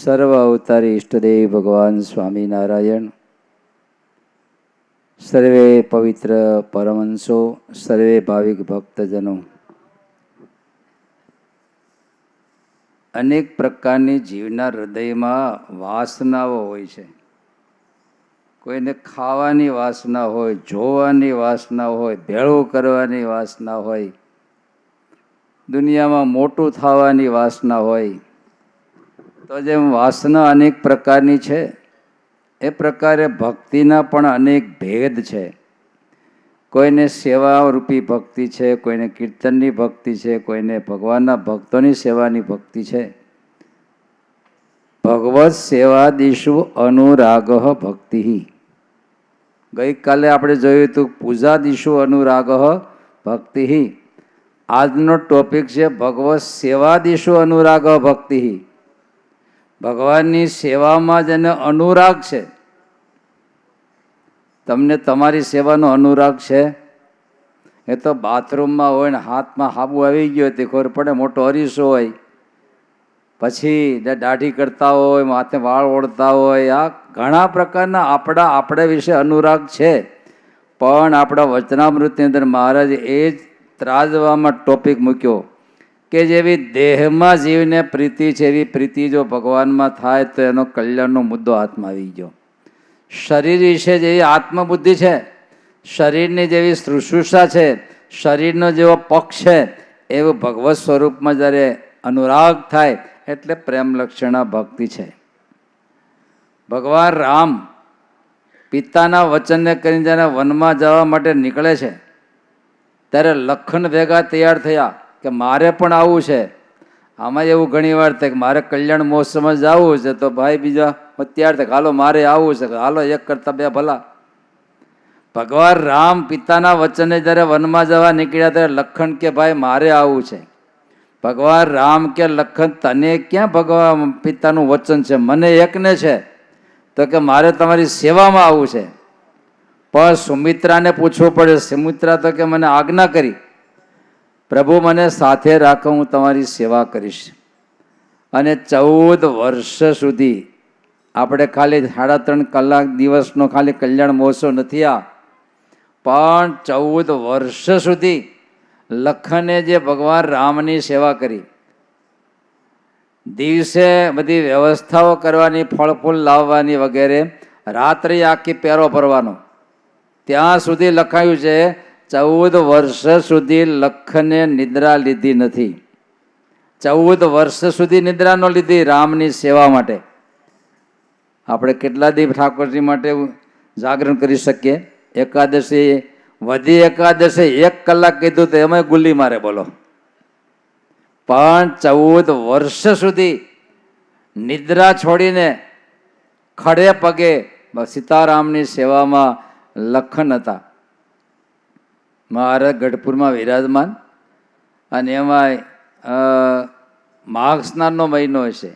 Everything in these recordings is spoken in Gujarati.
સર્વ અવતારી ઈષ્ટદેવ ભગવાન સ્વામિનારાયણ, સર્વે પવિત્ર પરમહંસો, સર્વે ભાવિક ભક્તજનો, અનેક પ્રકારની જીવના હૃદયમાં વાસનાઓ હોય છે. કોઈને ખાવાની વાસના હોય, જોવાની વાસના હોય, ભેળું કરવાની વાસના હોય, દુનિયામાં મોટું થવાની વાસના હોય. તો જેમ વાસના અનેક પ્રકારની છે, એ પ્રકારે ભક્તિના પણ અનેક ભેદ છે. કોઈને સેવારૂપી ભક્તિ છે, કોઈને કીર્તનની ભક્તિ છે, કોઈને ભગવાનના ભક્તોની સેવાની ભક્તિ છે. ભગવત સેવાદિષુ અનુરાગ ભક્તિ. ગઈકાલે આપણે જોયું હતું પૂજાદિષુ અનુરાગ ભક્તિ. આજનો ટોપિક છે ભગવત સેવાદિષુ અનુરાગ ભક્તિ. ભગવાનની સેવામાં જેને અનુરાગ છે. તમને તમારી સેવાનો અનુરાગ છે? એ તો બાથરૂમમાં હોય ને હાથમાં હાબુ આવી ગયો તે ખબર પડે, મોટો અરીસો હોય, પછી દાઢી કરતા હોય, માથે વાળ ઓળતા હોય, આ ઘણા પ્રકારના આપણા વિશે અનુરાગ છે. પણ આપણા વચનામૃતની અંદર મહારાજે એ જ ત્રાજવામાં ટોપિક મૂક્યો કે જેવી દેહમાં જીવને પ્રીતિ છે, એવી પ્રીતિ જો ભગવાનમાં થાય તો એનો કલ્યાણનો મુદ્દો હાથમાં આવી ગયો. શરીર વિશે જેવી આત્મબુદ્ધિ છે, શરીરની જેવી શુશ્રૂષા છે, શરીરનો જેવો પક્ષ છે, એવું ભગવત સ્વરૂપમાં જ્યારે અનુરાગ થાય એટલે પ્રેમ લક્ષણા ભક્તિ છે. ભગવાન રામ પિતાના વચનને કરીને જ્યારે વનમાં જવા માટે નીકળે છે, ત્યારે લખન ભેગા તૈયાર થયા કે મારે પણ આવવું છે. આમાં એવું ઘણી વાર થાય કે મારે કલ્યાણ મહોત્સવમાં જ આવવું છે, તો ભાઈ બીજા તૈયાર થાય હાલો મારે આવવું છે, હાલો એક કરતા બે ભલા. ભગવાન રામ પિતાના વચને જ્યારે વનમાં જવા નીકળ્યા ત્યારે લખન કે ભાઈ મારે આવવું છે. ભગવાન રામ કે લખન તને ક્યાં ભગવાન પિતાનું વચન છે, મને એકને છે, તો કે મારે તમારી સેવામાં આવવું છે. પણ સુમિત્રાને પૂછવું પડે. સુમિત્રા તો કે મને આજ્ઞા કરી, પ્રભુ મને સાથે રાખો, હું તમારી સેવા કરીશ. અને 14 વર્ષ સુધી આપણે ખાલી 3.5 કલાક દિવસનો ખાલી કલ્યાણ મહોત્સવ નથી આ, પણ 14 વર્ષ સુધી લખને જે ભગવાન રામની સેવા કરી, દિવસે બધી વ્યવસ્થાઓ કરવાની, ફળ ફૂલ લાવવાની વગેરે, રાત્રિ આખી પેરો ભરવાનો, ત્યાં સુધી લખાયું છે 14 વર્ષ સુધી લખને નિદ્રા લીધી નથી. 14 વર્ષ સુધી નિદ્રા ન લીધી રામની સેવા માટે. આપણે કેટલા દિવસ ઠાકોરજી માટે જાગરણ કરી શકીએ? એકાદશી, વધી એકાદશી 1 કલાક કીધું તો એમાં ગુલ્લી મારે બોલો. પણ 14 વર્ષ સુધી નિદ્રા છોડીને ખડે પગે સીતારામની સેવામાં લખન હતા. મહારાજ ગઢપુરમાં વિરાજમાન, અને એમાં માઘ સ્નાનનો મહિનો હશે,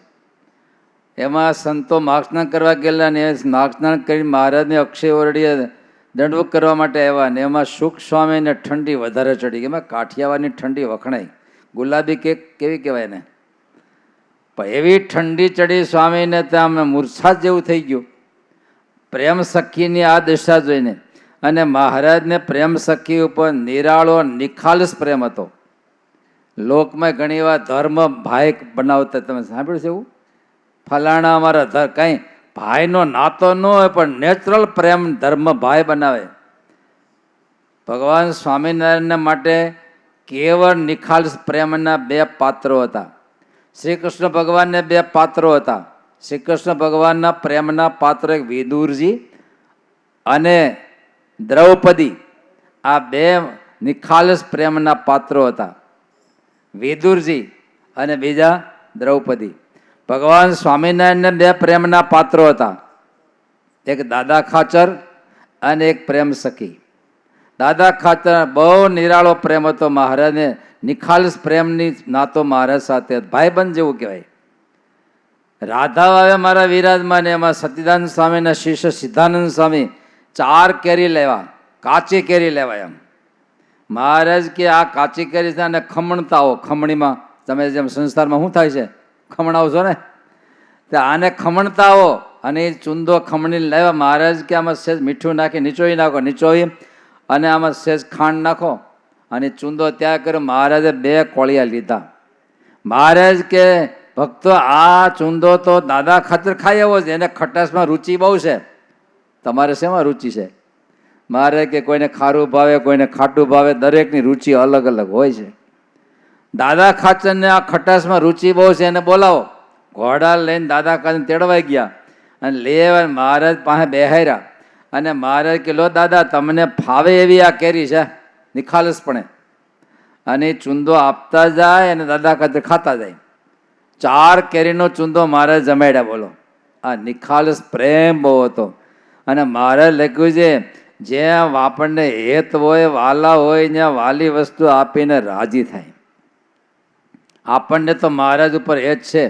એમાં સંતો માઘ સ્નાન કરવા ગયેલા ને માઘ સ્નાન કરી મહારાજને અક્ષય ઓરડીએ દંડવત કરવા માટે આવ્યા, ને એમાં સુખ સ્વામીને ઠંડી વધારે ચડી ગઈ. એમાં કાઠિયાવાડની ઠંડી વખણાઈ, ગુલાબી કેક કેવી કહેવાય ને, પણ એવી ઠંડી ચડી સ્વામીને, ત્યાં મૂર્છા જેવું થઈ ગયું પ્રેમ સખીની આ દશા જોઈને. અને મહારાજને પ્રેમ સખી ઉપર નિરાળો નિખાલસ પ્રેમ હતો. લોકમાં ઘણી વાર ધર્મ ભાઈ બનાવતા, તમે સાંભળ્યું છે એવું? ફલાણા અમારા કંઈ ભાઈનો નાતો ન હોય, પણ નેચરલ પ્રેમ ધર્મ ભાઈ બનાવે. ભગવાન સ્વામિનારાયણના માટે કેવળ નિખાલસ પ્રેમના 2 પાત્રો હતા. શ્રી કૃષ્ણ ભગવાનને 2 પાત્રો હતા. શ્રી કૃષ્ણ ભગવાનના પ્રેમના પાત્રો એક વિદુરજી અને દ્રૌપદી. આ 2 નિખાલસ પ્રેમના પાત્રો હતા, વિદુરજી અને બીજા દ્રૌપદી. ભગવાન સ્વામિનારાયણને 2 પ્રેમના પાત્રો હતા, એક દાદા ખાચર અને એક પ્રેમ સખી. દાદા ખાચર બહુ નિરાળો પ્રેમ હતો મહારાજને, નિખાલસ પ્રેમની નાતો મહારાજ સાથે, ભાઈબંધ જેવું કહેવાય. રાધા આવે મારા વિરાજમાં, એમાં સચ્ચિદાનંદ સ્વામીના શિષ્ય સિદ્ધાનંદ સ્વામી 4 કેરી લેવા, કાચી કેરી લેવા. એમ મહારાજ કે આ કાચી કેરી અને ખમણતા હો. ખમણીમાં તમે જેમ સંસારમાં શું થાય છે, ખમણાવશો ને, તો આને ખમણતા આવો અને એ ચૂંદો ખમણી લાવ્યા. મહારાજ કે આમાં સહેજ મીઠું નાખી નીચોવી નાખો. નીચોવી અને આમાં સહેજ ખાંડ નાખો અને ચૂંદો ત્યાં કર્યો. મહારાજે 2 કોળિયા લીધા. મહારાજ કે ભક્તો આ ચૂંદો તો દાદા ખાતર ખાઈ આવો છે, એને ખટાશમાં રુચિ બહુ છે, તમારે શેમાં રુચિ છે? મહારાજ કે કોઈને ખારું ભાવે, કોઈને ખાટું ભાવે, દરેકની રુચિ અલગ અલગ હોય છે. દાદા ખાચરને આ ખટાશમાં રુચિ બહુ છે, એને બોલાવો. ઘોડા લઈને દાદા ખાચર તેડવાઈ ગયા અને લેવા મહારાજ પાસે બેહાર્યા. અને મહારાજ કે લો દાદા તમને ફાવે એવી આ કેરી છે, નિખાલસપણે. અને ચૂંદો આપતા જાય અને દાદા ખાતર ખાતા જાય. 4 કેરીનો ચૂંદો મહારાજ જમાડ્યા. બોલો, આ નિખાલસ પ્રેમ બહુ હતો. અને મહારાજ લખ્યું છે જ્યાં આપણને હેત હોય, વાલા હોય, ત્યાં વાલી વસ્તુ આપીને રાજી થાય. આપણને તો મહારાજ ઉપર હેત છે,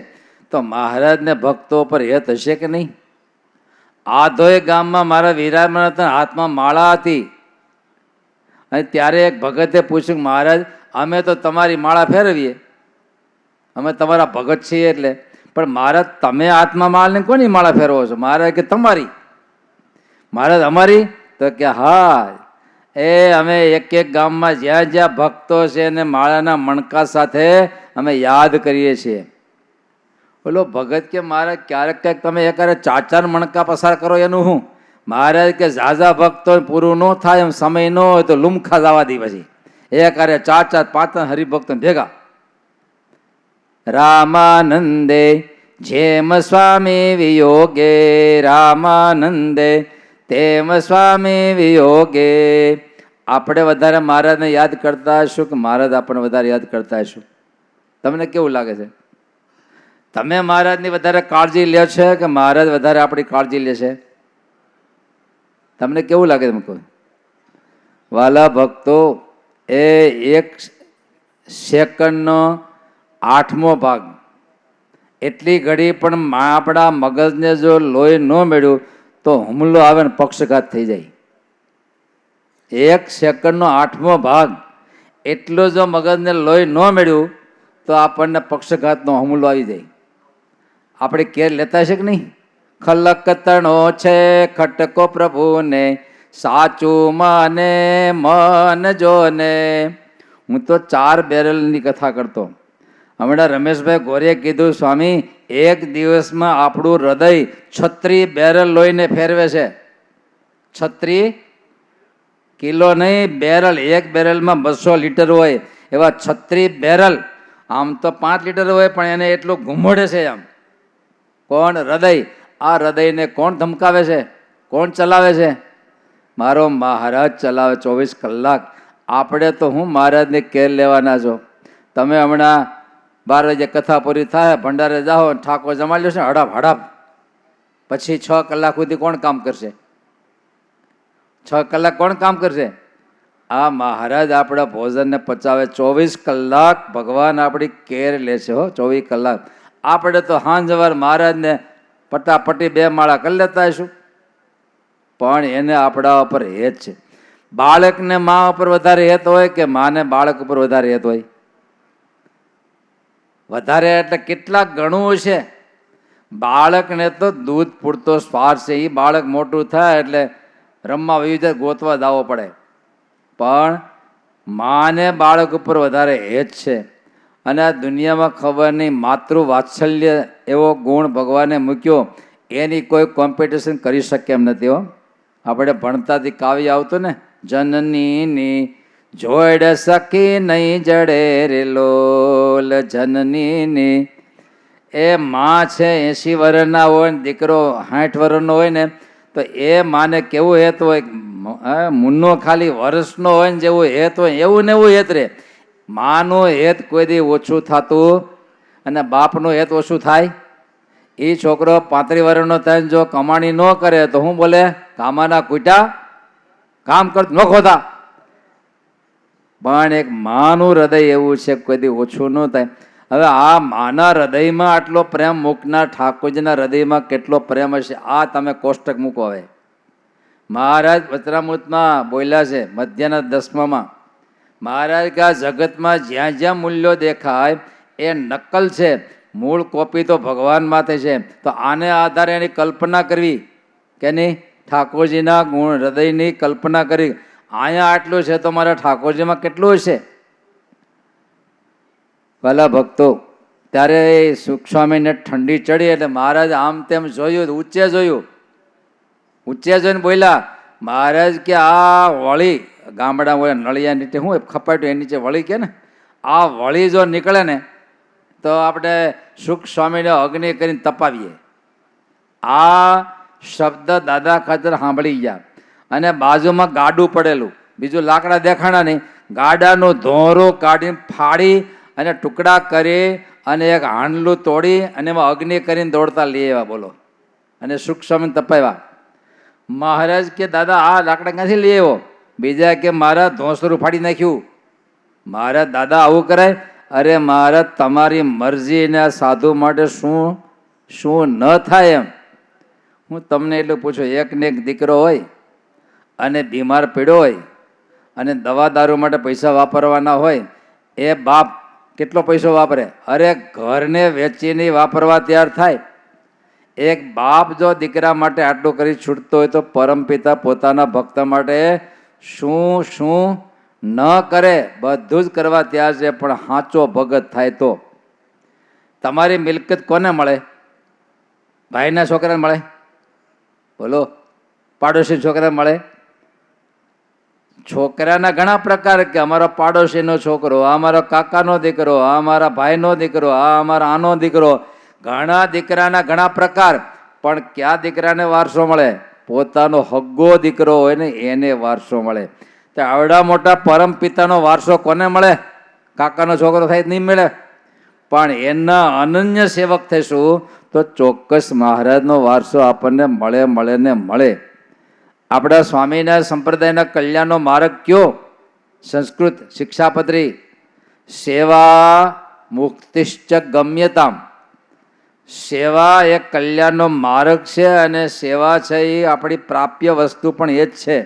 તો મહારાજને ભક્તો ઉપર હેત હશે કે નહીં? આધોઈ ગામમાં મારા વિરાજમાન હતા, હાથમાં માળા હતી. અને ત્યારે એક ભગતે પૂછ્યું, મહારાજ અમે તો તમારી માળા ફેરવીએ, અમે તમારા ભગત છીએ એટલે, પણ મહારાજ તમે હાથમાં માળા ને કોની માળા ફેરવો છો? મહારાજ કે તમારી. મહારાજ અમારી? તો કે હા, એ અમે એક ગામમાં જ્યાં જ્યાં ભક્તો છે એને માળાના મણકા સાથે અમે યાદ કરીએ છીએ. બોલો ભગત કે મહારાજ ક્યારેક ક્યાંક તમે એકારે 4 મણકા પસાર કરો એનું શું? મહારાજ કે ઝાઝા ભક્તો પૂરું ન થાય એમ સમય ન હોય તો લુમખા જવા દી. પછી એકારે 4 5 હરિભક્તો ભેગા. રામાનંદે જેમ સ્વામી વિયોગે, રામાનંદે તેમ સ્વામી વિયોગે. આપણે વધારે મહારાજને યાદ કરતા હશું કે મહારાજ આપણને વધારે યાદ કરતા હશું? તમને કેવું લાગે છે? તમે મહારાજની વધારે કાળજી લે છે કે મહારાજ વધારે આપણી કાળજી લે છે? તમને કેવું લાગે? તમે કહો. વાલા ભક્તો, એ 1 સેકન્ડનો 8મો ભાગ એટલી ઘડી પણ આપણા મગજને જો લોહી ન મળ્યું તો હુમલો આવે ને પક્ષઘાત થઈ જાય. 1 સેકન્ડનો 8મો ભાગ એટલો જો મગજને લોહી ન મળ્યું તો આપણને પક્ષઘાતનો હુમલો આવી જાય. આપણે કેર લેતા છે કે નહીં? ખલક તણો છે ખટકો પ્રભુને, સાચું માને મન જોને. હું તો 4 બેરલની કથા કરતો. હમણાં રમેશભાઈ ગોરે કીધું, સ્વામી 1 દિવસમાં આપણું હૃદય 36 બેરલ લોહીને ફેરવે છે. 36 કિલો નહીં, બેરલ. 1 બેરલમાં 200 લીટર હોય, એવા 36 બેરલ. આમ તો 5 લીટર હોય પણ એને એટલું ઘુમોડે છે. આમ કોણ? હૃદય. આ હૃદયને કોણ ધમકાવે છે? કોણ ચલાવે છે? મારો મહારાજ ચલાવે 24 કલાક. આપણે તો હું મહારાજને કેર લેવાના છો. તમે હમણાં 12 વાગે કથા પૂરી થાય, ભંડારે જાઓ, ઠાકોર જમાડી લેશે હડાપ હડાપ. પછી 6 કલાક સુધી કોણ કામ કરશે? 6 કલાક કોણ કામ કરશે? આ મહારાજ આપણા ભોજનને પચાવે. 24 કલાક ભગવાન આપણી કેર લેશે હો. 24 કલાક. આપણે તો સાંજ સવાર મહારાજને પટાપટી 2 માળા કરી લેતા હશું, પણ એને આપણા ઉપર હેત છે. બાળકને મા ઉપર વધારે હેત હોય કે માને બાળક ઉપર વધારે હેત હોય? વધારે એટલે કેટલાક ગણું છે. બાળકને તો દૂધ પૂરતો સ્વાદ છે. એ બાળક મોટું થાય એટલે રમવા વયું જાય, ગોતવા દાવો પડે. પણ માને બાળક ઉપર વધારે હેત છે. અને આ દુનિયામાં ખબર નહીં માતૃ વાત્સલ્ય એવો ગુણ ભગવાને મૂક્યો, એની કોઈ કોમ્પિટિશન કરી શકે એમ નથી હો. આપણે ભણતાથી કાવ્ય આવતું ને, જનનીની જોડ સખી નહીં જડે રે લોલ. જનનીની એ માં છે 80 વર્ષના હોય ને દીકરો 60 વર્ષનો હોય ને, તો એ માને કેવું હેત હોય. મુન્નો ખાલી વર્ષનો હોય ને જેવું હેત હોય એવું ને એવું હેત રે. માનું હેત કોઈ દી ઓછું થતું અને બાપનું હેત ઓછું થાય? એ છોકરો 35 વર્ષનો થાય જો કમાણી ન કરે તો હું બોલે? કામાના કૂટા કામ કરતું ન ખોતા. પણ એક માનું હૃદય એવું છે કોઈ દી ઓછું ન થાય. હવે આ માના હૃદયમાં આટલો પ્રેમ મૂકનાર ઠાકોરજીના હૃદયમાં કેટલો પ્રેમ હશે? આ તમે કોષ્ટક મૂકો. હવે મહારાજ વચનામૃતમાં બોલ્યા છે મધ્યના 10માં. મહારાજ કે આ જગતમાં જ્યાં જ્યાં મૂલ્યો દેખાય એ નકલ છે, મૂળ કોપી તો ભગવાન માથે છે. તો આને આધારે એની કલ્પના કરવી કે નહીં, ઠાકોરજીના ગુણ હૃદયની કલ્પના કરી. અહીંયા આટલું છે તો મારા ઠાકોરજીમાં કેટલું હશે. ભલા ભક્તો, ત્યારે સુખસ્વામીને ઠંડી ચડી એટલે મહારાજ આમ તેમ જોયું, ઊંચે જોયું, ઊંચે જોઈને બોલ્યા, મહારાજ કે આ વળી ગામડા હોય નળિયા નીચે શું ખપાટ્યું એ નીચે વળી કે ને, આ વળી જો નીકળે ને તો આપણે સુખ સ્વામીને અગ્નિ કરીને તપાવીએ. આ શબ્દ દાદા ખાતર સાંભળી ગયા અને બાજુમાં ગાડું પડેલું, બીજું લાકડા દેખાણા નહીં, ગાડાનું ધોરું કાઢીને ફાડી અને ટુકડા કરી અને એક હાંડલું તોડી અને એમાં અગ્નિ કરીને દોડતા લઈ આવ્યા. બોલો. અને સુખ સ્વામીને તપાવ્યા. મહારાજ કે દાદા આ લાકડા ક્યાંથી લઈ આવ્યો? બીજા કે મારા ધોંસરું ફાડી નાખ્યું. મહારાજ દાદા આવું કરાય? અરે મહારાજ તમારી મરજીને સાધુ માટે શું શું ન થાય એમ. હું તમને એટલું પૂછું, એકને એક દીકરો હોય અને બીમાર પડ્યો હોય અને દવા દારૂ માટે પૈસા વાપરવાના હોય, એ બાપ કેટલો પૈસો વાપરે? અરે ઘરને વેચીને વાપરવા તૈયાર થાય. એક બાપ જો દીકરા માટે આટલું કરી છૂટતો હોય તો પરમપિતા પોતાના ભક્ત માટે શું શું ન કરે, બધું જ કરવા તૈયાર છે. પણ સાચો ભગત થાય તો. તમારી મિલકત કોને મળે? ભાઈના છોકરાને મળે? બોલો. પાડોશી છોકરાને મળે? છોકરાના ઘણા પ્રકાર, કે અમારો પાડોશીનો છોકરો, આ અમારો કાકાનો દીકરો, આ અમારા ભાઈનો દીકરો, આ અમારા આનો દીકરો. ઘણા દીકરાના ઘણા પ્રકાર. પણ કયા દીકરાને વારસો મળે? પોતાનો હગ્ગો દીકરો હોય ને એને વારસો મળે. તો આવડા મોટા પરમ પિતાનો વારસો કોને મળે? કાકાનો છોકરો થાય નહીં મળે. પણ એના અનન્ય સેવક થઈશું તો ચોક્કસ મહારાજનો વારસો આપણને મળે ને મળે. આપણા સ્વામીના સંપ્રદાયના કલ્યાણનો માર્ગ કયો? સંસ્કૃત શિક્ષાપત્રી, સેવા મુક્તિશ્ચ ગમ્યતામ. સેવા એ કલ્યાણનો માર્ગ છે અને સેવા છે એ આપણી પ્રાપ્ય વસ્તુ પણ એ જ છે.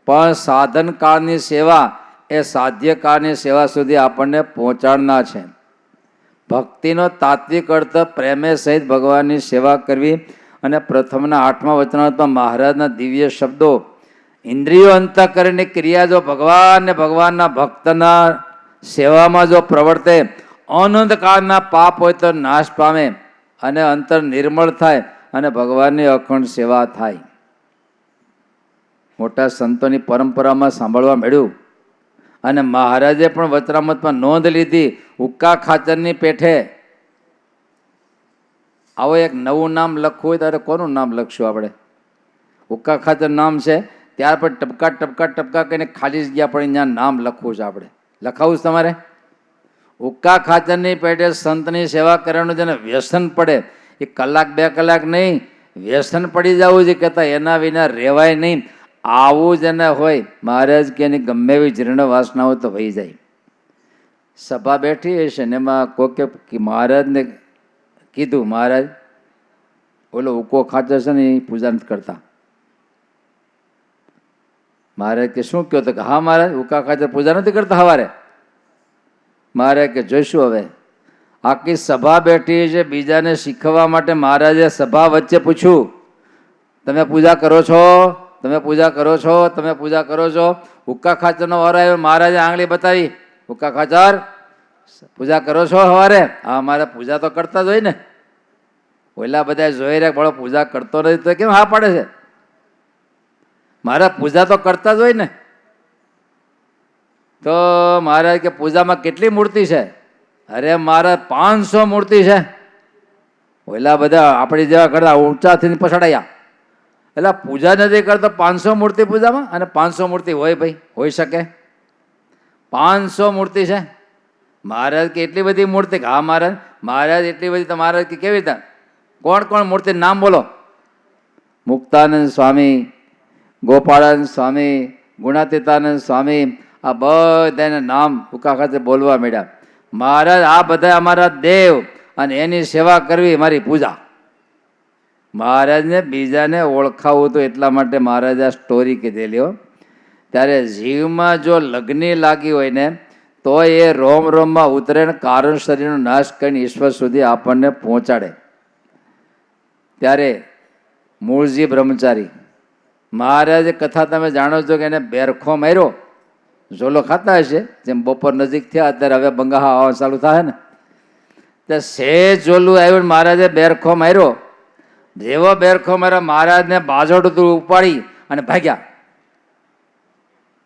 પણ સાધન કાળની સેવા એ સાધ્ય કાળની સેવા સુધી આપણને પહોંચાડનાર છે. ભક્તિનો તાત્વિક અર્થ પ્રેમે સહિત ભગવાનની સેવા કરવી. અને પ્રથમના 8મા વચનામૃતમાં મહારાજના દિવ્ય શબ્દો, ઇન્દ્રિયો અંતઃકરણની ક્રિયા જો ભગવાન ને ભગવાનના ભક્તના સેવામાં જો પ્રવર્તે, અનંત કાળના પાપ હોય તો નાશ પામે અને અંતર નિર્મળ થાય અને ભગવાનની અખંડ સેવા થાય. મોટા સંતોની પરંપરામાં સાંભળવા મળ્યું અને મહારાજે પણ વચનામૃતમાં નોંધ લીધી. હુક્કા ખાચરની પેઠે આવો એક નવું નામ લખવું હોય ત્યારે કોનું નામ લખશું આપણે? હુક્કા ખાચર નામ છે, ત્યાર પર ટપકા ટપકા ટપકા કરીને ખાલી જગ્યા પડી ત્યાં નામ લખવું છે. આપણે લખાવું છે તમારે? હુક્કા ખાચરની પેટે સંતની સેવા કરવાનું જેને વ્યસન પડે, એ કલાક બે કલાક નહીં, વ્યસન પડી જવું છે. કહેતા એના વિના રહેવાય નહીં. આવું જેને હોય, મહારાજ કે એની ગમે એવી જીર્ણ વાસના હોય તો વહી જાય. સભા બેઠી હશે ને એમાં કોકે મહારાજને કીધું, મહારાજ ઓલો હુક્કો ખાચર છે ને એ પૂજા નથી કરતા. મહારાજ કે શું કહો? તો કે હા મહારાજ, હુક્કા ખાચર પૂજા નથી કરતા સવારે. મહારાજ કે જોઈશું. હવે આખી સભા બેઠી છે, બીજાને શીખવવા માટે મહારાજે સભા વચ્ચે પૂછ્યું, તમે પૂજા કરો છો? તમે પૂજા કરો છો? તમે પૂજા કરો છો? હુક્કા ખાચરનો વારો આવ્યો. મહારાજે આંગળી બતાવી, હુક્કા ખાચર પૂજા કરો છો સવારે? હા મારે પૂજા તો કરતા જ હોય ને. ઓલા બધા જોઈ રહ્યા બળો પૂજા કરતો નથી તો કેમ હા પાડે છે? મારે પૂજા તો કરતા જ હોય ને. તો મહારાજ કે પૂજામાં કેટલી મૂર્તિ છે? અરે મારે 500 મૂર્તિ છે. ઓલા બધા આપણી જેવા કરતા ઊંચાથી પછડાયા. એટલે પૂજા નથી કરતો 500 મૂર્તિ પૂજામાં? અને 500 મૂર્તિ હોય ભાઈ, હોઈ શકે? 500 મૂર્તિ છે. મહારાજ કે એટલી બધી મૂર્તિ? હા મહારાજ. મહારાજ એટલી બધી તો મહારાજ કે કેવી રીતે? કોણ કોણ મૂર્તિ નામ બોલો? મુક્તાનંદ સ્વામી, ગોપાળાનંદ સ્વામી, ગુણાતીતાનંદ સ્વામી, આ બધાને નામ હુક્કા ખાતે બોલવા માંડ્યા. મહારાજ આ બધા અમારા દેવ અને એની સેવા કરવી મારી પૂજા. મહારાજને બીજાને ઓળખાવું હતું એટલા માટે મહારાજે આ સ્ટોરી કીધેલી હો. ત્યારે જીવમાં જો લગ્ની લાગી હોય ને તો એ રોમ રોમમાં ઉતરે ને કારણ શરીરનો નાશ કરીને ઈશ્વર સુધી આપણને પહોંચાડે. ત્યારે મૂળજી બ્રહ્મચારી મહારાજે કથા તમે જાણો છો કે એને બેરખો માર્યો. ઝોલો ખાતા હશે, જેમ બપોર નજીક થયા અત્યારે હવે બંગાહા આવવા ચાલુ થાય ને, તે સેજ ઝોલું આવ્યું, મહારાજે બેરખો માર્યો. જેવો બેરખો માર્યો, મહારાજને બાજોટ ઉપાડી અને ભાગ્યા.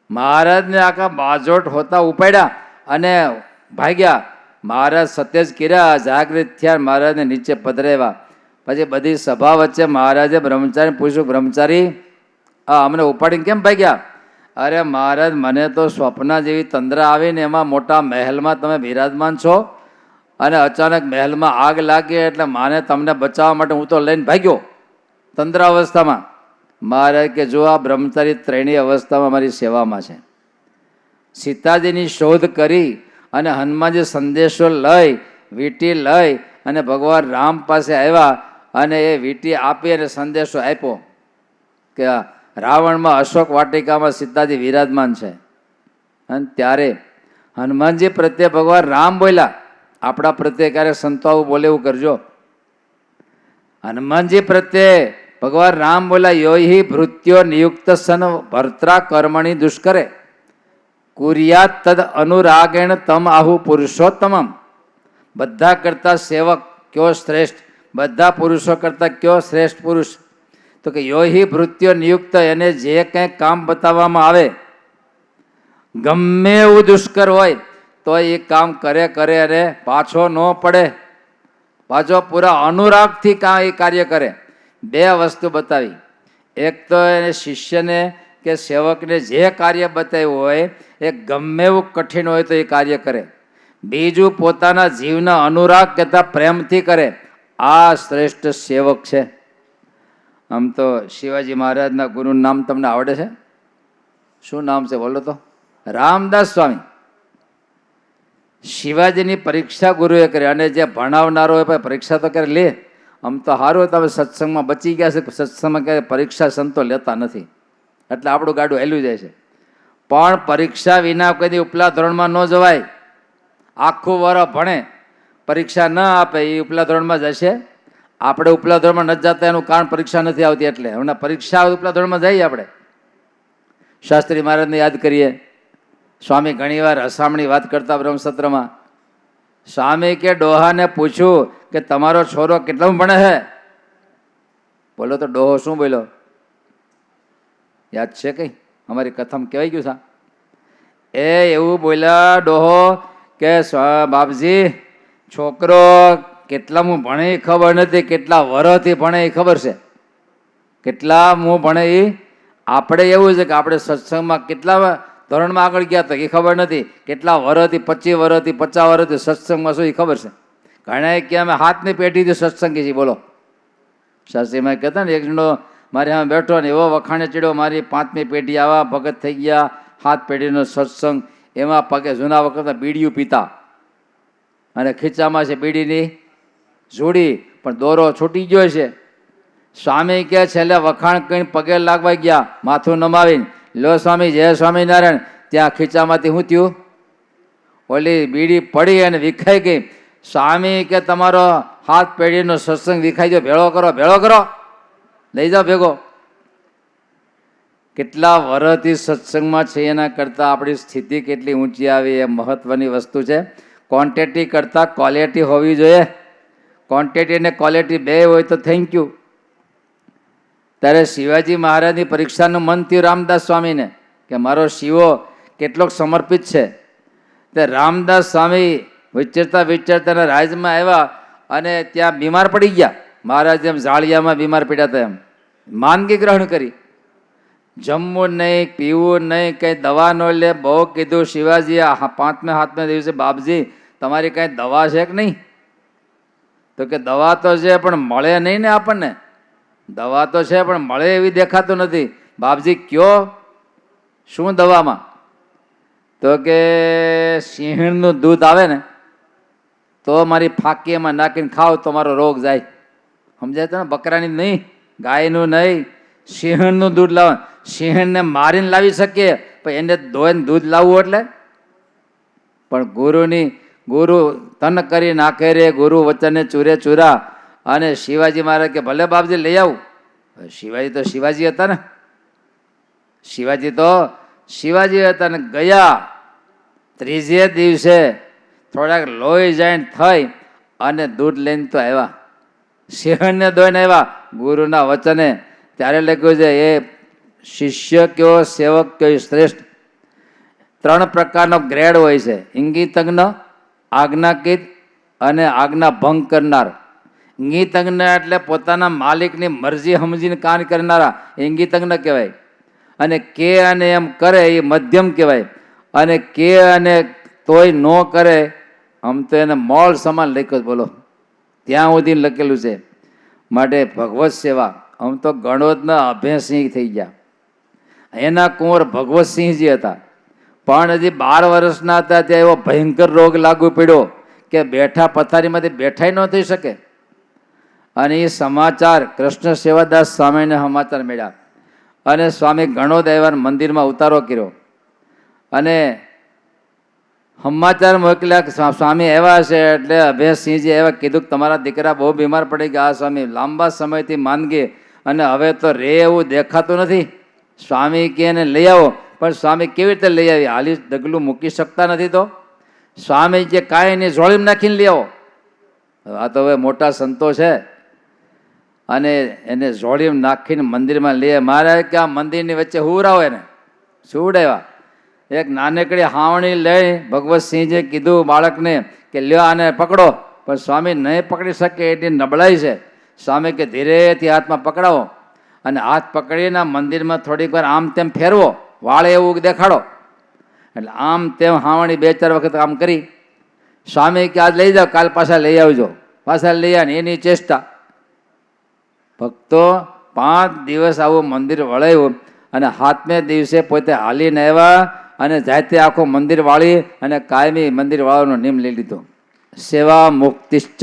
મહારાજને આખા બાજોટ હોતા ઉપાડ્યા અને ભાગ્યા. મહારાજ સત્યજ કર્યા, જાગૃત થયા, મહારાજને નીચે પધરાવ્યા. પછી બધી સભા વચ્ચે મહારાજે બ્રહ્મચારી પૂછ્યું, બ્રહ્મચારી અમને ઉપાડીને કેમ ભાગ્યા? અરે મહારાજ, મને તો સ્વપ્ન જેવી તંદ્રા આવીને એમાં મોટા મહેલમાં તમે બિરાજમાન છો અને અચાનક મહેલમાં આગ લાગી એટલે માને તમને બચાવવા માટે હું તો લઈને ભાગ્યો તંદ્રા અવસ્થામાં. મહારાજ કે જો આ બ્રહ્મચારી ત્રણેય અવસ્થામાં મારી સેવામાં છે. સીતાજીની શોધ કરી અને હનુમાનજી સંદેશો લઈ વીંટી લઈ અને ભગવાન રામ પાસે આવ્યા અને એ વીંટી આપી અને સંદેશો આપ્યો કે રાવણમાં અશોક વાટિકામાં સીતાજી વિરાજમાન છે. અને ત્યારે હનુમાનજી પ્રત્યે ભગવાન રામ બોલ્યા. આપણા પ્રત્યે ક્યારેક સંતો આવું બોલે એવું કરજો. હનુમાનજી પ્રત્યે ભગવાન રામ બોલ્યા, યોહી ભૃત્યો નિયુક્ત સન ભર્ત્રા કર્મણી દુષ્કરે કુર્યાત તદ અનુરાગેણ તમ આહુ પુરુષોત્તમમ. બધા કરતા સેવક કયો શ્રેષ્ઠ? બધા પુરુષો કરતા કયો શ્રેષ્ઠ પુરુષ? તો કે યોહી ભૃત્યો નિયુક્ત, એને જે કંઈ કામ બતાવવામાં આવે, ગમે એવું દુષ્કર હોય તો એ કામ કરે અને પાછો ન પડે, પાછો પૂરા અનુરાગથી એ કાર્ય કરે. બે વસ્તુ બતાવી. એક તો એને શિષ્યને કે સેવકને જે કાર્ય બતાવ્યું હોય એ ગમે એવું કઠિન હોય તો એ કાર્ય કરે. બીજું પોતાના જીવના અનુરાગ કરતા પ્રેમથી કરે. આ શ્રેષ્ઠ સેવક છે. આમ તો શિવાજી મહારાજના ગુરુનું નામ તમને આવડે છે? શું નામ છે બોલો તો? રામદાસ સ્વામી. શિવાજીની પરીક્ષા ગુરુએ કરી અને જે ભણાવનારો હોય પરીક્ષા તો કરે લે. આમ તો સારું તમે સત્સંગમાં બચી ગયા છે, સત્સંગમાં ક્યાંય પરીક્ષા સંતો લેતા નથી એટલે આપણું ગાડું હેલું જાય છે. પણ પરીક્ષા વિના કદી ઉપલા ધોરણમાં ન જવાય. આખું વર્ષ ભણે પરીક્ષા ન આપે એ ઉપલા ધોરણમાં જશે. આપણે ઉપલા ધોરણમાં નથી જતા એનું કારણ પરીક્ષા નથી આવતી એટલે. હમણાં પરીક્ષા ઉપલા ધોરણમાં જઈએ આપણે. શાસ્ત્રી મહારાજને યાદ કરીએ. સ્વામી ઘણીવાર હસામણી વાત કરતા બ્રહ્મસત્રમાં. સ્વામી કે ડોહાને પૂછ્યું કે તમારો છોરો કેટલામાં ભણે છે? બોલો તો ડોહો શું બોલ્યો? યાદ છે કઈ? અમારી કથામાં કહેવાય ગયું છે. એવું બોલ્યા ડોહો કે બાપજી, છોકરો કેટલામાં ભણે એ ખબર નથી, કેટલા વર્ષથી ભણે એ ખબર છે. કેટલા હું ભણે એ આપણે એવું છે કે આપણે સત્સંગમાં કેટલા ધોરણમાં આગળ ગયા હતા એ ખબર નથી. કેટલા વર્ષથી 25 વર્ષથી 50 વર્ષથી સત્સંગમાં શું એ ખબર છે. ઘણા કે અમે 7મી પેઢીથી સત્સંગી છીએ. બોલો, શાસ્ત્રીમાં કહેતા ને એક જણો મારે સામે બેઠો ને એવો વખાણે ચડ્યો, મારી 5મી પેઢી આવા ભગત થઈ ગયા, 7 પેઢીનો સત્સંગ. એમાં પગે જૂના વખતમાં બીડીયું પીતા અને ખીચામાં છે બીડીની જોડી, પણ દોરો છૂટી ગયો છે. સ્વામી કે છેલ્લે વખાણ કરીને પગે લાગવા ગયા, માથું નમાવીને, લો સ્વામી જય સ્વામિનારાયણ. ત્યાં ખીચામાંથી શું થયું? ઓલી બીડી પડી અને વિખાઈ ગઈ. સ્વામી કે તમારો 7 પેઢીનો સત્સંગ વિખાઈ ગયો, ભેળો કરો, ભેળો કરો, લઈ જાઓ ભેગો. કેટલા વર્ષથી સત્સંગમાં છે એના કરતાં આપણી સ્થિતિ કેટલી ઊંચી આવી એ મહત્વની વસ્તુ છે. ક્વોન્ટિટી કરતાં ક્વોલિટી હોવી જોઈએ. ક્વોન્ટિટી અને ક્વોલિટી બે હોય તો થેન્ક યુ. ત્યારે શિવાજી મહારાજની પરીક્ષાનું મન થયું રામદાસ સ્વામીને કે મારો શિવો કેટલોક સમર્પિત છે. તે રામદાસ સ્વામી વિચરતા રાજમાં આવ્યા અને ત્યાં બીમાર પડી ગયા. મહારાજ એમ ઝાળિયામાં બીમાર પડ્યા હતા એમ માંદગી ગ્રહણ કરી. જમવું નહીં, પીવું નહીં, કંઈ દવા ન લે. બહુ કીધું શિવાજી 5મે દિવસે, બાપજી તમારી કાંઈ દવા છે કે નહીં? તો કે દવા તો છે પણ મળે નહીં ને આપણને. દવા તો છે પણ મળે એવી દેખાતું નથી. બાપજી કયો શું દવામાં? તો કે સિંહણનું દૂધ આવે ને તો મારી ફાંકી એમાં નાખીને ખાવ તો મારો રોગ જાય. સમજાય તો ને? બકરાની નહીં, ગાયનું નહીં, સિંહણનું દૂધ લાવવાનું. સિંહણને મારીને લાવી શકીએ પણ એને ધોઈને દૂધ લાવવું એટલે પણ ગુરુ તન કરી નાખે રે ગુરુ વચને ચૂરે ચૂરા. અને શિવાજી મહારાજ કે ભલે બાપજી લઈ આવું. શિવાજી તો શિવાજી હતા ને, શિવાજી હતા ને ગયા ત્રીજે દિવસે થોડાક લોહી જાણ થઈ અને દૂધ લઈને તો આવ્યા, સિંહણને દોઈને આવ્યા ગુરુના વચને. ત્યારે લખ્યું છે એ શિષ્ય કયો સેવક કયો શ્રેષ્ઠ. 3 પ્રકારનો ગ્રેડ હોય છે, ઇંગિતજ્ઞ, આજ્ઞાકિત અને આજ્ઞા ભંગ કરનાર. ઇંગિતજ્ઞ એટલે પોતાના માલિકની મરજી સમજીને કામ કરનારા ઇંગિતજ્ઞ કહેવાય. અને કે અને એમ કરે એ મધ્યમ કહેવાય. અને કે અને તોય ન કરે આમ તો એને મોળ સમાન લખ્યો. બોલો ત્યાં સુધી લખેલું છે. માટે ભગવત સેવા આમ તો ગણોદના અભયસિંહ થઈ ગયા. એના કુંવર ભગવતસિંહજી હતા, પણ હજી 12 વર્ષના હતા ત્યાં એવો ભયંકર રોગ લાગુ પડ્યો કે બેઠા પથારીમાંથી બેઠાય ન થઈ શકે. અને એ સમાચાર કૃષ્ણ સેવાદાસ સ્વામીને સમાચાર મળ્યા અને સ્વામી ગણોદ આવ્યા, મંદિરમાં ઉતારો કર્યો અને સમાચાર મોકલ્યા સ્વામી આવ્યા છે. એટલે અભયસિંહજી આવ્યા, કીધું કે તમારા દીકરા બહુ બીમાર પડી ગયા. સ્વામી લાંબા સમયથી માંદગી અને હવે તો રે એવું દેખાતું નથી. સ્વામી કે એને લઈ આવો. પણ સ્વામી કેવી રીતે લઈ આવી? હાલી ડગલું મૂકી શકતા નથી. તો સ્વામી કે કાંઈ નહીં, જોડીમાં નાખીને લઈ આવો. આ તો હવે મોટા સંતો છે અને એને જોડીમાં નાખીને મંદિરમાં લઈ. મારે કે આ મંદિરની વચ્ચે હુરાવો એને સુવડાવ્યા. એક નાનકડી હાવણી લઈ ભગવતસિંહજીએ કીધું બાળકને કે લ્યો આને પકડો. પણ સ્વામી નહીં પકડી શકે એટલી નબળાઈ છે. સ્વામી કે ધીરેથી હાથમાં પકડાવો અને હાથ પકડીને મંદિરમાં થોડીક વાર આમ તેમ ફેરવો, વાળે એવું દેખાડો. એટલે આમ તેમ હાવણી 2-4 વખત આમ કરી. સ્વામી કે આજ લઈ જાઓ, કાલ પાછા લઈ આવજો. પાછા લઈ આવે એની ચેષ્ટા. ભક્તો 5 દિવસ આવું મંદિર વળાયું અને 7મે દિવસે પોતે હાલીને આવ્યા અને જાતે આખું મંદિર વાળી અને કાયમી મંદિર વાળવાનો નિયમ લઈ લીધો. સેવા મુક્તિશ્ચ.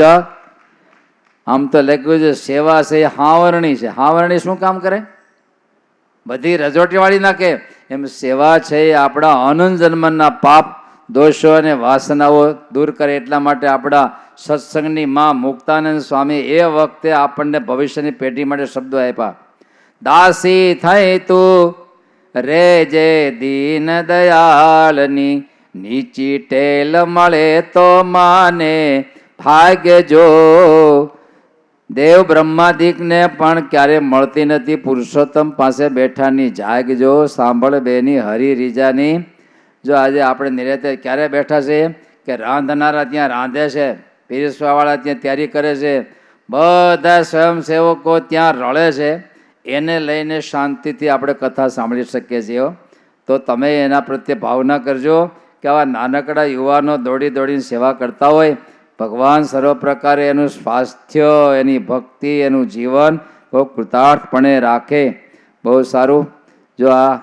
આમ તો લખ્યું છે સેવા છે એ હાવરણી છે. હાવરણી શું કામ કરે? બધી રજોટી વાળી નાખે. એમ સેવા છે એ આપણા અનંત જન્મના પાપ દોષો અને વાસનાઓ દૂર કરે. એટલા માટે આપણા સત્સંગની માં મુક્તાનંદ સ્વામી એ વખતે આપણને ભવિષ્યની પેઢી માટે શબ્દો આપ્યા. દાસી થઈ તું રે જે દીન દયાળની, નીચી ટેલ મળે તો માને ભાગ્ય જો. દેવ બ્રહ્માદિકને પણ ક્યારે મળતી નથી, પુરુષોત્તમ પાસે બેઠાની જાગજો. સાંભળ બેની હરી રીજાની. જો આજે આપણે નિરાતે ક્યારે બેઠા છે કે રાંધનારા ત્યાં રાંધે છે, પીરસવાવાળા ત્યાં તૈયારી કરે છે, બધા સ્વયંસેવકો ત્યાં રળે છે. એને લઈને શાંતિથી આપણે કથા સાંભળી શકીએ છીએ. તો તમે એના પ્રત્યે ભાવના કરજો કે આવા નાનકડા યુવાનો દોડી દોડીને સેવા કરતા હોય. ભગવાન સર્વ પ્રકારે એનું સ્વાસ્થ્ય, એની ભક્તિ, એનું જીવન બહુ કૃતાર્થપણે રાખે. બહુ સારું. જો આ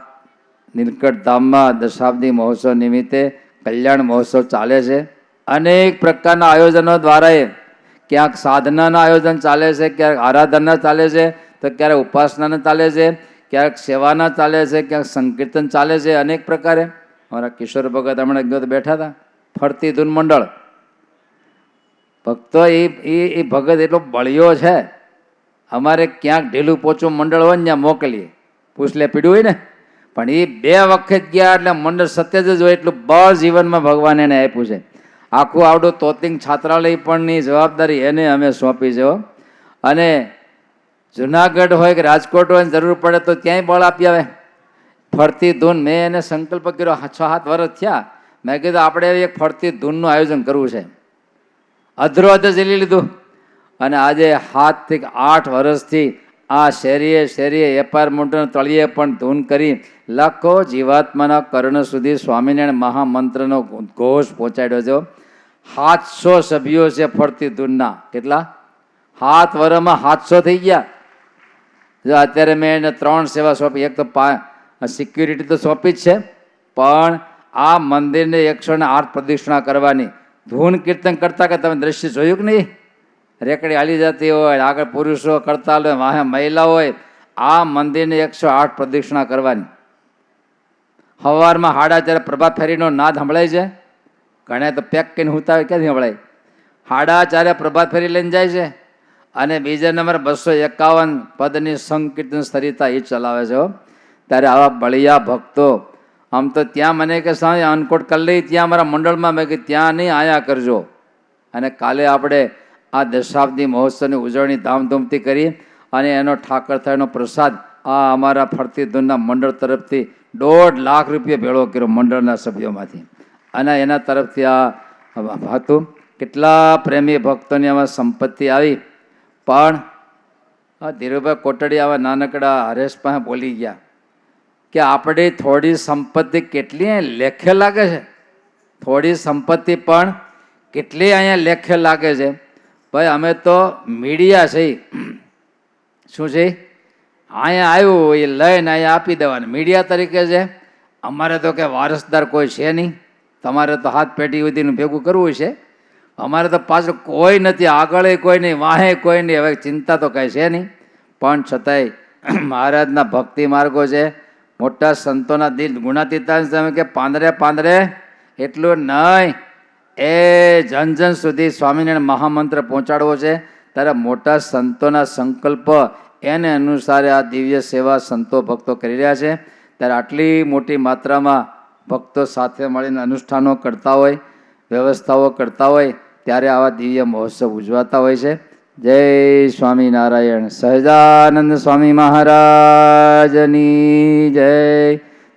નીલકંઠ ધામમાં દશાબ્દી મહોત્સવ નિમિત્તે કલ્યાણ મહોત્સવ ચાલે છે. અનેક પ્રકારના આયોજનો દ્વારા ક્યાંક સાધનાના આયોજન ચાલે છે, ક્યાંક આરાધના ચાલે છે, તો ક્યારેક ઉપાસનાના ચાલે છે, ક્યાંક સેવાના ચાલે છે, ક્યાંક સંકીર્તન ચાલે છે. અનેક પ્રકારે અમારા કિશોર ભગત હમણાં બેઠા હતા, ફરતી ધૂન મંડળ. ભક્તો એ ભગત એટલો બળિયો છે. અમારે ક્યાંક ઢીલું પોચું મંડળ હોય ને ત્યાં મોકલીએ, પૂછલે પીડ્યું હોય ને. પણ એ 2 વખત ગયા એટલે મંડળ સત્ય જ હોય. એટલું બળ જીવનમાં ભગવાન એને આપ્યું છે. આખું આવડું તોતિંગ છાત્રાલય પણની જવાબદારી એને અમે સોંપી છે. અને જુનાગઢ હોય કે રાજકોટ હોય જરૂર પડે તો ક્યાંય બળ આપી આવે. ફરતી ધૂન મેં એને સંકલ્પ કર્યો 6-7 વર્ષ થયા. મેં કીધું આપણે એક ફરતી ધૂનનું આયોજન કરવું છે. અધરો અધ ઝીલી લીધું અને આજે 7 થી 8 વર્ષથી આ શેરીએ શેરીએ એપાર્ટમેન્ટના તળિયે પણ ધૂન કરી લાખો જીવાત્માના કર્ણ સુધી સ્વામિનારાયણ મહામંત્રનો ઘોષ પહોંચાડ્યો છે. 700 સભ્યો છે ફરતી ધૂનના. કેટલા? 7 વર્ષમાં 700 થઈ ગયા. જો અત્યારે મેં એને 3 સેવા સોંપી. એક તો સિક્યુરિટી તો સોંપી જ છે, પણ આ મંદિરને 108 પ્રદક્ષિણા કરવાની. ધૂન કીર્તન કરતા કે તમે દ્રશ્ય જોયું કે નહીં? રેકડી હાલી જતી હોય, આગળ પુરુષો કરતા હોય, વાહે મહિલા હોય. આ મંદિરને 108 પ્રદક્ષિણા કરવાની. સવારમાં 4:30 પ્રભાત ફેરીનો નાદ સંભળાય છે. ઘણા તો પેક કરીને ઉતાવે ક્યાંથી હમણાં 4:30 પ્રભાત ફેરી લઈને જાય છે અને બીજા નંબર 251 પદની સંકીર્તન સરિતા એ ચલાવે છે. ત્યારે આવા બળિયા ભક્તો આમ તો ત્યાં મને કે સ્વામી અનકોટ કરી લઈ ત્યાં મારા મંડળમાં મેં કે ત્યાં નહીં આયા કરજો. અને કાલે આપણે આ દશાબ્દી મહોત્સવની ઉજવણી ધામધૂમથી કરી અને એનો ઠાકર થાયનો પ્રસાદ આ અમારા ફરતી ધૂનના મંડળ તરફથી 1.5 લાખ રૂપિયા ભેળો કર્યો મંડળના સભ્યોમાંથી. અને એના તરફથી આ હતું. કેટલા પ્રેમી ભક્તોની આમાં સંપત્તિ આવી. પણ આ ધીરુભાઈ કોટડી આવા નાનકડા હરેશ પાસે બોલી ગયા કે આપણી થોડી સંપત્તિ કેટલી લેખે લાગે છે. થોડી સંપત્તિ પણ કેટલી અહીંયા લેખે લાગે છે. ભાઈ અમે તો મીડિયા છે. શું છે? અહીંયા આવ્યું એ લઈને અહીંયા આપી દેવાનું મીડિયા તરીકે છે. અમારે તો કે વારસદાર કોઈ છે નહીં. તમારે તો હાથ પેઢી સુધીનું ભેગું કરવું છે. અમારે તો પાછળ કોઈ નથી, આગળ કોઈ નહીં, વાહે કોઈ નહીં. હવે ચિંતા તો કાંઈ છે નહીં. પણ છતાંય મહારાજના ભક્તિ માર્ગો છે. મોટા સંતોના દિલ ગુણાતીતાંશ તમે કે પાંદરે પાંદરે એટલું નહીં, એ જન જન સુધી સ્વામિનારાયણ મહામંત્ર પહોંચાડવો છે. ત્યારે મોટા સંતોના સંકલ્પ એને અનુસારે આ દિવ્ય સેવા સંતો ભક્તો કરી રહ્યા છે. ત્યારે આટલી મોટી માત્રામાં ભક્તો સાથે મળીને અનુષ્ઠાનો કરતા હોય, વ્યવસ્થાઓ કરતા હોય, ત્યારે આવા દિવ્ય મહોત્સવ ઉજવાતા હોય છે. જય સ્વામિનારાયણ. સહજાનંદ સ્વામી મહારાજની જય.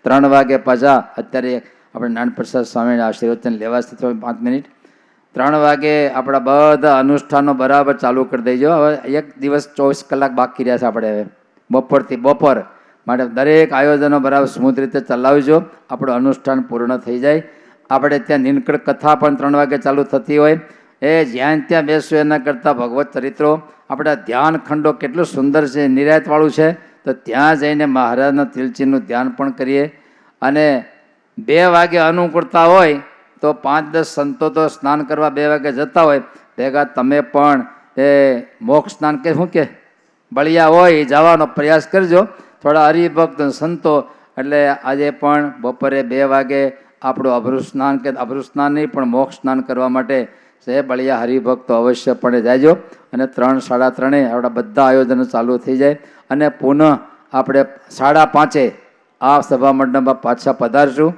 3 વાગે પાછા અત્યારે આપણે નાનપ્રસાદ સ્વામીના આશીર્વચન લેવા છે. 5 મિનિટ 3 વાગે આપણા બધા અનુષ્ઠાનો બરાબર ચાલુ કરી દેજો. હવે એક દિવસ 24 કલાક બાકી રહ્યા છે આપણે હવે બપોરથી બપોર માટે દરેક આયોજનો બરાબર સ્મૂથ રીતે ચલાવજો. આપણું અનુષ્ઠાન પૂર્ણ થઈ જાય. આપણે ત્યાં નીલકંઠ કથા પણ 3 વાગે ચાલુ થતી હોય. એ જ્યાં ત્યાં બેસવું એના કરતાં ભગવત ચરિત્રો આપણા ધ્યાન ખંડો કેટલું સુંદર છે, નિરાયતવાળું છે. તો ત્યાં જઈને મહારાજના તિલચીનું ધ્યાન પણ કરીએ. અને 2 વાગે અનુકૂળતા હોય તો 5-10 સંતો તો સ્નાન કરવા 2 વાગે જતા હોય. ભેગા તમે પણ એ મોક્ષ સ્નાન કે શું કે બળિયા હોય એ જવાનો પ્રયાસ કરજો. થોડા હરિભક્ત સંતો એટલે આજે પણ બપોરે 2 વાગે આપણું અભૃત સ્નાન કે અભૃત સ્નાન નહીં પણ મોક્ષ સ્નાન કરવા માટે છે બળિયા હરિભક્તો અવશ્યપણે જાયજો. અને 3-3:30 આપણા બધા આયોજનો ચાલુ થઈ જાય. અને પુનઃ આપણે 5:30 આ સભા મંડપમાં પાછા પધારશું.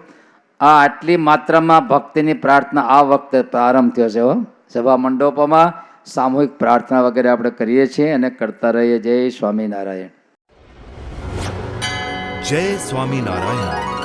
આ આટલી માત્રામાં ભક્તિની પ્રાર્થના આ વખતે પ્રારંભ થયો છે. સભા મંડપોમાં સામૂહિક પ્રાર્થના વગેરે આપણે કરીએ છીએ અને કરતા રહીએ. જય સ્વામિનારાયણ. જય સ્વામિનારાયણ.